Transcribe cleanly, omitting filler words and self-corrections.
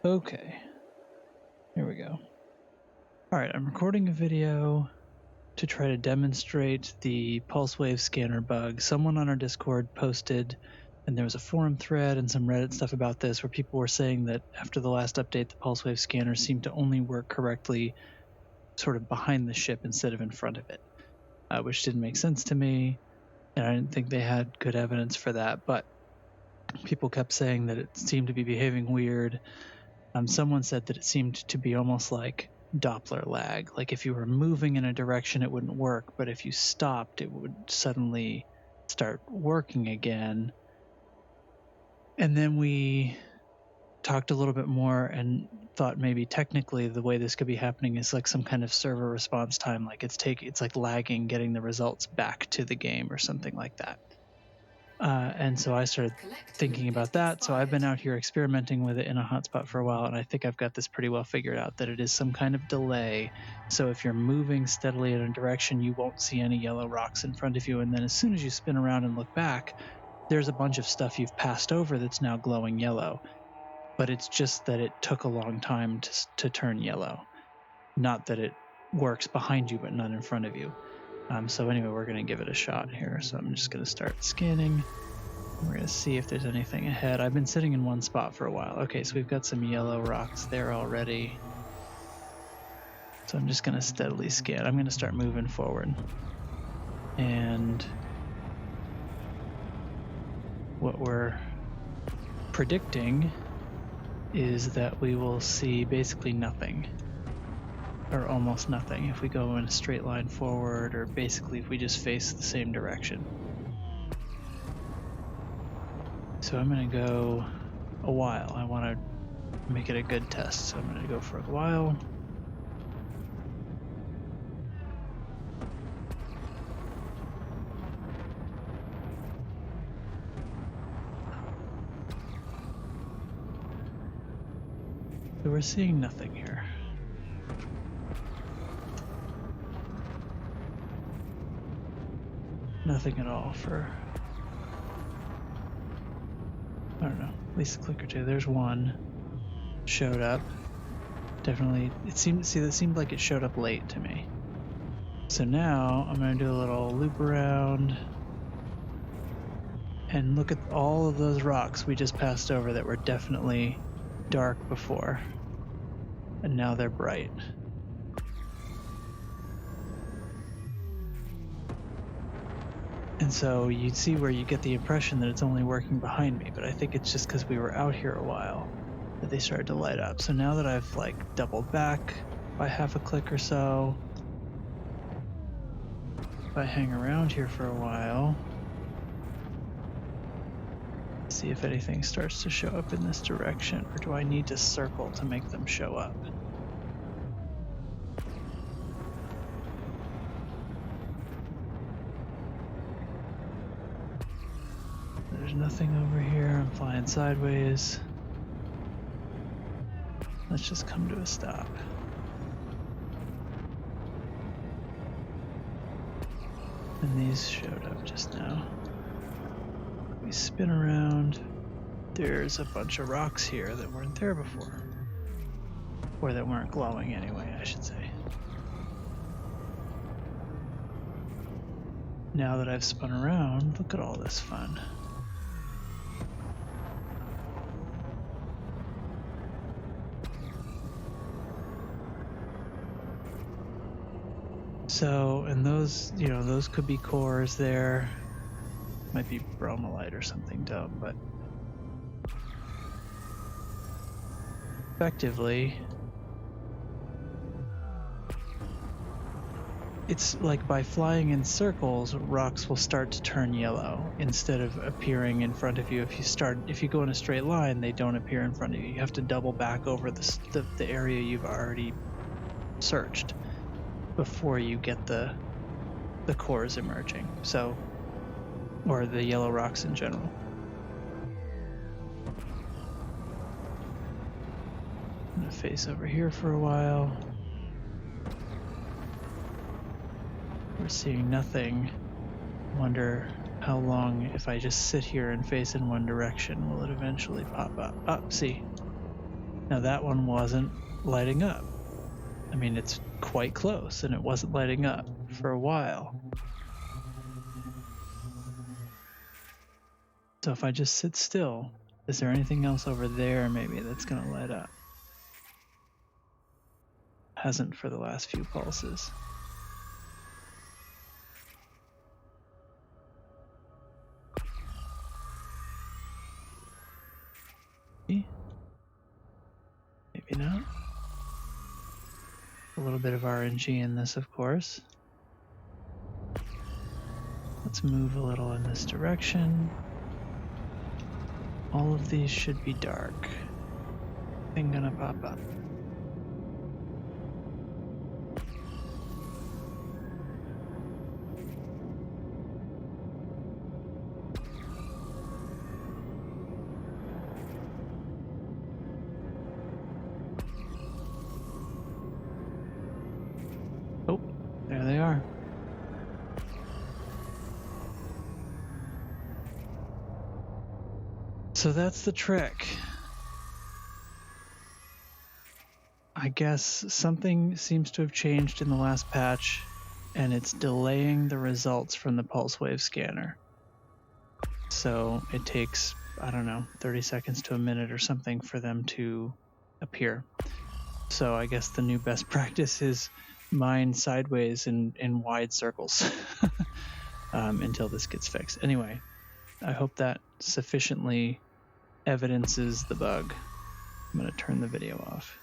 Okay, here we go. Alright, I'm recording a video to try to demonstrate the pulse wave scanner bug. Someone on our Discord posted, and there was a forum thread and some Reddit stuff about this, where people were saying that after the last update, the pulse wave scanner seemed to only work correctly sort of behind the ship instead of in front of it, which didn't make sense to me, and I didn't think they had good evidence for that, but people kept saying that it seemed to be behaving weird. Someone said that it seemed to be almost like Doppler lag. Like if you were moving in a direction, it wouldn't work, but if you stopped, it would suddenly start working again. And then we talked a little bit more and thought maybe technically the way this could be happening is like some kind of server response time, like it's like lagging getting the results back to the game or something like that. And so I started thinking about that. So I've been out here experimenting with it in a hotspot for a while, and I think I've got this pretty well figured out, that it is some kind of delay. So if you're moving steadily in a direction, you won't see any yellow rocks in front of you. And then as soon as you spin around and look back, there's a bunch of stuff you've passed over that's now glowing yellow. But it's just that it took a long time to turn yellow. Not that it works behind you, but not in front of you. So anyway, we're going to give it a shot here. So I'm just going to start scanning. We're going to see if there's anything ahead. I've been sitting in one spot for a while. Okay, so we've got some yellow rocks there already. So I'm just going to steadily scan. I'm going to start moving forward. And what we're predicting is that we will see basically nothing, or almost nothing, if we go in a straight line forward, or basically if we just face the same direction. So I'm going to go a while. I want to make it a good test, so I'm going to go for a while. So we're seeing nothing here. Nothing at all for, I don't know, at least a click or two. There's one showed up. Definitely, that seemed like it showed up late to me. So now I'm going to do a little loop around and look at all of those rocks we just passed over that were definitely dark before, and now they're bright. And so you'd see where you get the impression that it's only working behind me, but I think it's just because we were out here a while that they started to light up. So now that I've like doubled back by half a click or so, if I hang around here for a while, see if anything starts to show up in this direction, or do I need to circle to make them show up? There's nothing over here. I'm flying sideways. Let's just come to a stop. And these showed up just now. We spin around. There's a bunch of rocks here that weren't there before. Or that weren't glowing anyway, I should say. Now that I've spun around, look at all this fun. So, and those, those could be cores there. Might be bromelite or something dumb, but effectively, it's like by flying in circles, rocks will start to turn yellow instead of appearing in front of you. If you go in a straight line, they don't appear in front of you. You have to double back over the area you've already searched before you get the cores emerging. So, or the yellow rocks in general. I'm gonna face over here for a while. We're seeing nothing. Wonder how long, if I just sit here and face in one direction, will it eventually pop up? Oh, see. Now that one wasn't lighting up. I mean, it's quite close, and it wasn't lighting up for a while. So if I just sit still, is there anything else over there maybe that's going to light up? Hasn't for the last few pulses. Maybe not. A little bit of RNG in this, of course. Let's move a little in this direction. All of these should be dark. Thing gonna pop up. Oh, there they are. So that's the trick. I guess something seems to have changed in the last patch, and it's delaying the results from the pulse wave scanner. So it takes, I don't know, 30 seconds to a minute or something for them to appear. So I guess the new best practice is mine sideways in wide circles until this gets fixed. Anyway, I hope that sufficiently evidences the bug. I'm going to turn the video off.